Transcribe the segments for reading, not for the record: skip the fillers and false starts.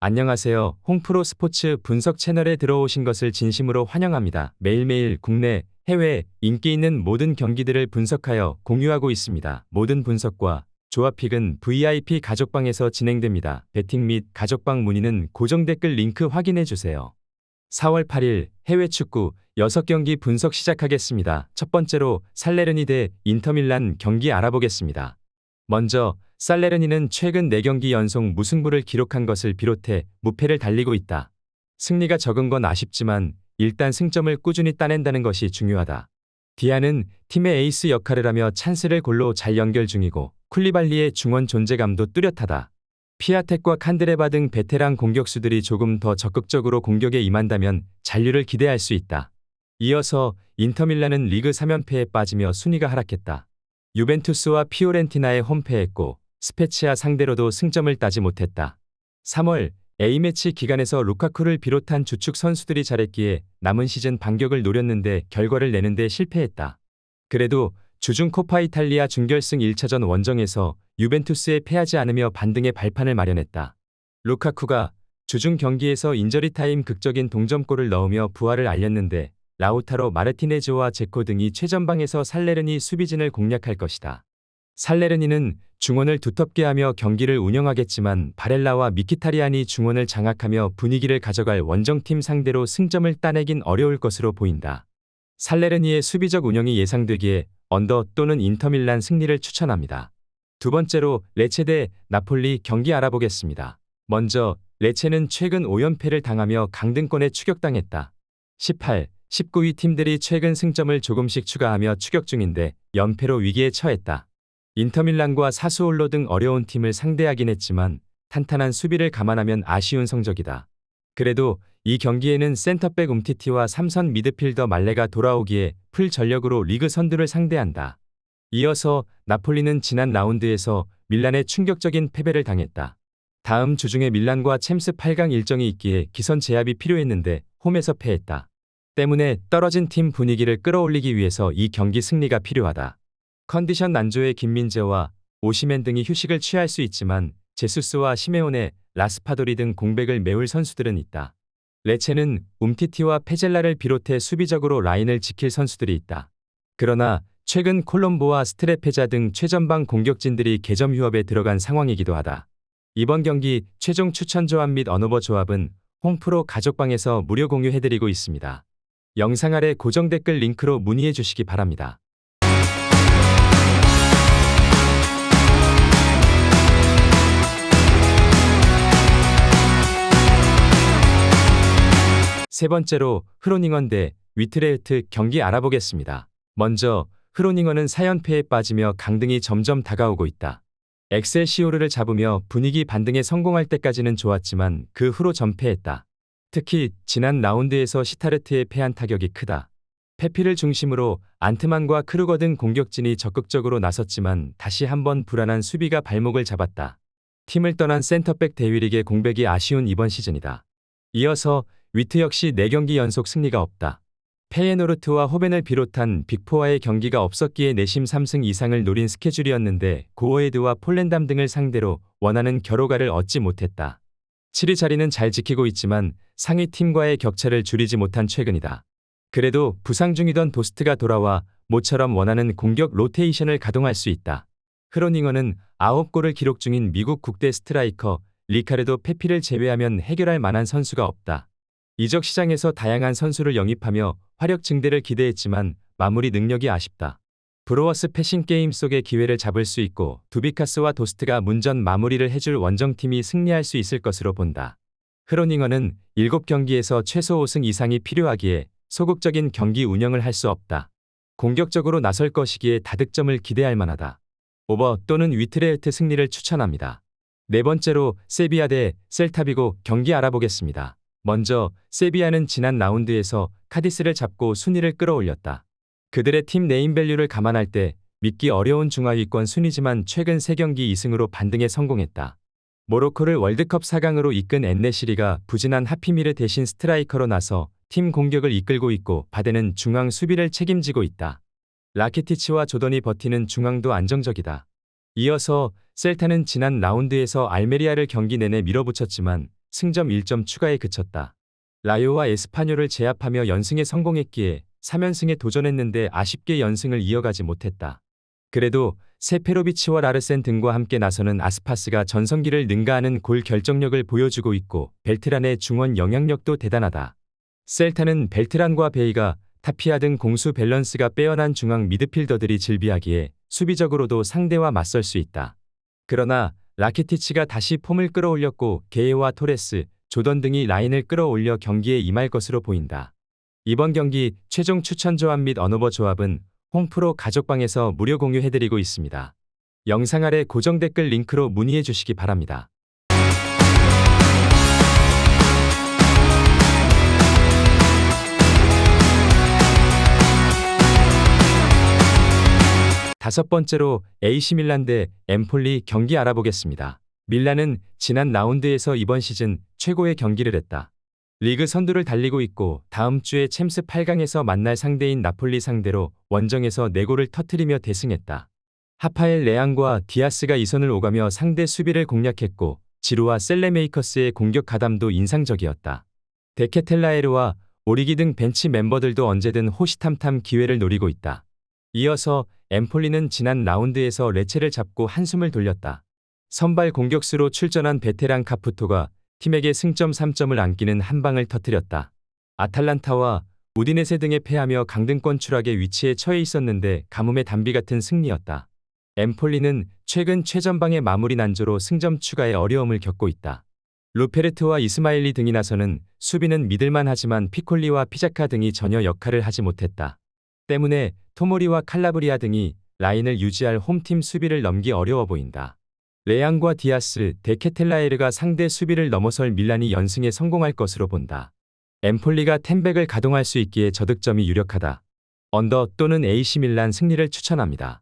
안녕하세요. 홍프로 스포츠 분석 채널에 들어오신 것을 진심으로 환영합니다. 매일매일 국내, 해외 인기 있는 모든 경기들을 분석하여 공유하고 있습니다. 모든 분석과 조합픽은 VIP 가족방에서 진행됩니다. 배팅 및 가족방 문의는 고정 댓글 링크 확인해 주세요. 4월 8일 해외 축구 6경기 분석 시작하겠습니다. 첫 번째로 살레르니 대 인터밀란 경기 알아보겠습니다. 먼저 살레르니는 최근 4경기 연속 무승부를 기록한 것을 비롯해 무패를 달리고 있다. 승리가 적은 건 아쉽지만 일단 승점을 꾸준히 따낸다는 것이 중요하다. 디아는 팀의 에이스 역할을 하며 찬스를 골로 잘 연결 중이고 쿨리발리의 중원 존재감도 뚜렷하다. 피아텍과 칸드레바 등 베테랑 공격수들이 조금 더 적극적으로 공격에 임한다면 잔류를 기대할 수 있다. 이어서 인터밀란은 리그 3연패에 빠지며 순위가 하락했다. 유벤투스와 피오렌티나에 홈패했고 스페치아 상대로도 승점을 따지 못했다. 3월 A매치 기간에서 루카쿠를 비롯한 주축 선수들이 잘했기에 남은 시즌 반격을 노렸는데 결과를 내는데 실패했다. 그래도 주중 코파 이탈리아 준결승 1차전 원정에서 유벤투스에 패하지 않으며 반등의 발판을 마련했다. 루카쿠가 주중 경기에서 인저리 타임 극적인 동점골을 넣으며 부활을 알렸는데 라우타로 마르티네즈와 제코 등이 최전방에서 살레르니 수비진을 공략할 것이다. 살레르니는 중원을 두텁게 하며 경기를 운영하겠지만 바렐라와 미키타리안이 중원을 장악하며 분위기를 가져갈 원정팀 상대로 승점을 따내긴 어려울 것으로 보인다. 살레르니의 수비적 운영이 예상되기에 언더 또는 인터밀란 승리를 추천합니다. 두 번째로 레체 대 나폴리 경기 알아보겠습니다. 먼저 레체는 최근 5연패를 당하며 강등권에 추격당했다. 18, 19위 팀들이 최근 승점을 조금씩 추가하며 추격 중인데 연패로 위기에 처했다. 인터밀란과 사수올로 등 어려운 팀을 상대하긴 했지만 탄탄한 수비를 감안하면 아쉬운 성적이다. 그래도 이 경기에는 센터백 움티티와 3선 미드필더 말레가 돌아오기에 풀 전력으로 리그 선두를 상대한다. 이어서 나폴리는 지난 라운드에서 밀란에 충격적인 패배를 당했다. 다음 주 중에 밀란과 챔스 8강 일정이 있기에 기선 제압이 필요했는데 홈에서 패했다. 때문에 떨어진 팀 분위기를 끌어올리기 위해서 이 경기 승리가 필요하다. 컨디션 난조의 김민재와 오시멘 등이 휴식을 취할 수 있지만 제수스와 시메오네, 라스파도리 등 공백을 메울 선수들은 있다. 레체는 움티티와 페젤라를 비롯해 수비적으로 라인을 지킬 선수들이 있다. 그러나 최근 콜롬보와 스트레페자 등 최전방 공격진들이 개점 휴업에 들어간 상황이기도 하다. 이번 경기 최종 추천 조합 및 언오버 조합은 홍프로 가족방에서 무료 공유해드리고 있습니다. 영상 아래 고정 댓글 링크로 문의해 주시기 바랍니다. 세 번째로 흐로닝언 대 위트레흐트 경기 알아보겠습니다. 먼저 흐로닝언은 4연패에 빠지며 강등이 점점 다가오고 있다. 엑셀시오르를 잡으며 분위기 반등에 성공할 때까지는 좋았지만 그 후로 전패했다. 특히 지난 라운드에서 시타르트에 패한 타격이 크다. 페피를 중심으로 안트만과 크루거 등 공격진이 적극적으로 나섰지만 다시 한번 불안한 수비가 발목을 잡았다. 팀을 떠난 센터백 데위릭의 공백이 아쉬운 이번 시즌이다. 이어서 위트 역시 4경기 연속 승리가 없다. 페예노르트와 호벤을 비롯한 빅4와의 경기가 없었기에 내심 3승 이상을 노린 스케줄이었는데 고어헤드와 폴렌담 등을 상대로 원하는 결과를 얻지 못했다. 7위 자리는 잘 지키고 있지만 상위 팀과의 격차를 줄이지 못한 최근이다. 그래도 부상 중이던 도스트가 돌아와 모처럼 원하는 공격 로테이션을 가동할 수 있다. 흐로닝언은 9골을 기록 중인 미국 국대 스트라이커 리카르도 페피를 제외하면 해결할 만한 선수가 없다. 이적 시장에서 다양한 선수를 영입하며 화력 증대를 기대했지만 마무리 능력이 아쉽다. 브로워스 패싱 게임 속의 기회를 잡을 수 있고 두비카스와 도스트가 문전 마무리를 해줄 원정팀이 승리할 수 있을 것으로 본다. 흐로닝언은 7경기에서 최소 5승 이상이 필요하기에 소극적인 경기 운영을 할 수 없다. 공격적으로 나설 것이기에 다득점을 기대할 만하다. 오버 또는 위트레흐트 승리를 추천합니다. 네 번째로 세비야 대 셀타비고 경기 알아보겠습니다. 먼저 세비야는 지난 라운드에서 카디스를 잡고 순위를 끌어올렸다. 그들의 팀 네임밸류를 감안할 때 믿기 어려운 중하위권 순위지만 최근 3경기 2승으로 반등에 성공했다. 모로코를 월드컵 4강으로 이끈 엔네시리가 부진한 하피미르 대신 스트라이커로 나서 팀 공격을 이끌고 있고 바데는 중앙 수비를 책임지고 있다. 라키티치와 조던이 버티는 중앙도 안정적이다. 이어서 셀타는 지난 라운드에서 알메리아를 경기 내내 밀어붙였지만 승점 1점 추가에 그쳤다. 라요와 에스파뇰을 제압하며 연승에 성공했기에 3연승에 도전했는데 아쉽게 연승을 이어가지 못했다. 그래도 세페로비치와 라르센 등과 함께 나서는 아스파스가 전성기를 능가하는 골 결정력을 보여주고 있고 벨트란의 중원 영향력도 대단하다. 셀타는 벨트란과 베이가, 타피아 등 공수 밸런스가 빼어난 중앙 미드필더들이 즐비하기에 수비적으로도 상대와 맞설 수 있다. 그러나 라키티치가 다시 폼을 끌어올렸고 게에와 토레스, 조던 등이 라인을 끌어올려 경기에 임할 것으로 보인다. 이번 경기 최종 추천 조합 및 언어버 조합은 홈프로 가족방에서 무료 공유해드리고 있습니다. 영상 아래 고정 댓글 링크로 문의해 주시기 바랍니다. 다섯 번째로 AC 밀란 대 엠폴리 경기 알아보겠습니다. 밀란은 지난 라운드에서 이번 시즌 최고의 경기를 했다. 리그 선두를 달리고 있고 다음 주에 챔스 8강에서 만날 상대인 나폴리 상대로 원정에서 4골을 터뜨리며 대승했다. 하파엘 레앙과 디아스가 이선을 오가며 상대 수비를 공략했고 지루와 셀레메이커스의 공격 가담도 인상적이었다. 데케텔라에르와 오리기 등 벤치 멤버들도 언제든 호시탐탐 기회를 노리고 있다. 이어서 엠폴리는 지난 라운드에서 레체를 잡고 한숨을 돌렸다. 선발 공격수로 출전한 베테랑 카푸토가 팀에게 승점 3점을 안기는 한 방을 터뜨렸다. 아탈란타와 우디네세 등에 패하며 강등권 추락의 위치에 처해 있었는데 가뭄의 단비 같은 승리였다. 엠폴리는 최근 최전방의 마무리 난조로 승점 추가에 어려움을 겪고 있다. 루페르트와 이스마일리 등이 나서는 수비는 믿을만 하지만 피콜리와 피자카 등이 전혀 역할을 하지 못했다. 때문에 토모리와 칼라브리아 등이 라인을 유지할 홈팀 수비를 넘기 어려워 보인다. 레앙과 디아스, 데케텔라에르가 상대 수비를 넘어설 밀란이 연승에 성공할 것으로 본다. 엠폴리가 텐백을 가동할 수 있기에 저득점이 유력하다. 언더 또는 AC 밀란 승리를 추천합니다.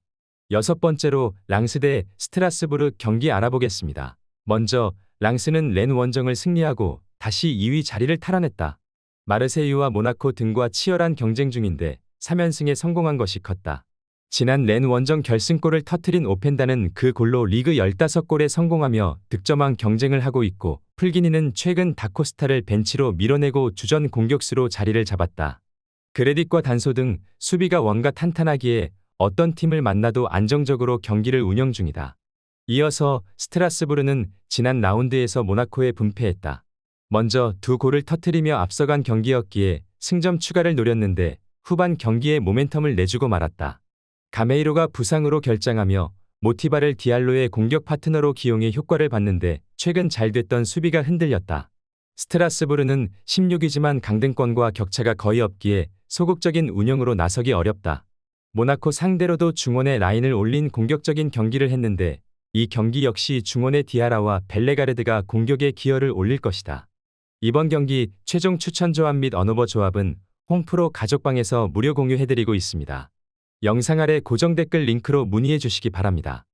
여섯 번째로 랑스 대 스트라스부르 경기 알아보겠습니다. 먼저 랑스는 렌 원정을 승리하고 다시 2위 자리를 탈환했다. 마르세유와 모나코 등과 치열한 경쟁 중인데 3연승에 성공한 것이 컸다. 지난 렌 원정 결승골을 터뜨린 오펜다는 그 골로 리그 15골에 성공하며 득점왕 경쟁을 하고 있고 풀기니는 최근 다코스타를 벤치로 밀어내고 주전 공격수로 자리를 잡았다. 그레딧과 단소 등 수비가 뭔가 탄탄하기에 어떤 팀을 만나도 안정적으로 경기를 운영 중이다. 이어서 스트라스부르는 지난 라운드에서 모나코에 분패했다. 먼저 2골을 터뜨리며 앞서간 경기였기에 승점 추가를 노렸는데 후반 경기에 모멘텀을 내주고 말았다. 가메이로가 부상으로 결장하며 모티바를 디알로의 공격 파트너로 기용해 효과를 봤는데 최근 잘 됐던 수비가 흔들렸다. 스트라스부르는 16위지만 강등권과 격차가 거의 없기에 소극적인 운영으로 나서기 어렵다. 모나코 상대로도 중원에 라인을 올린 공격적인 경기를 했는데 이 경기 역시 중원의 디아라와 벨레가르드가 공격에 기여를 올릴 것이다. 이번 경기 최종 추천 조합 및 언어버 조합은 홈프로 가족방에서 무료 공유해드리고 있습니다. 영상 아래 고정 댓글 링크로 문의해 주시기 바랍니다.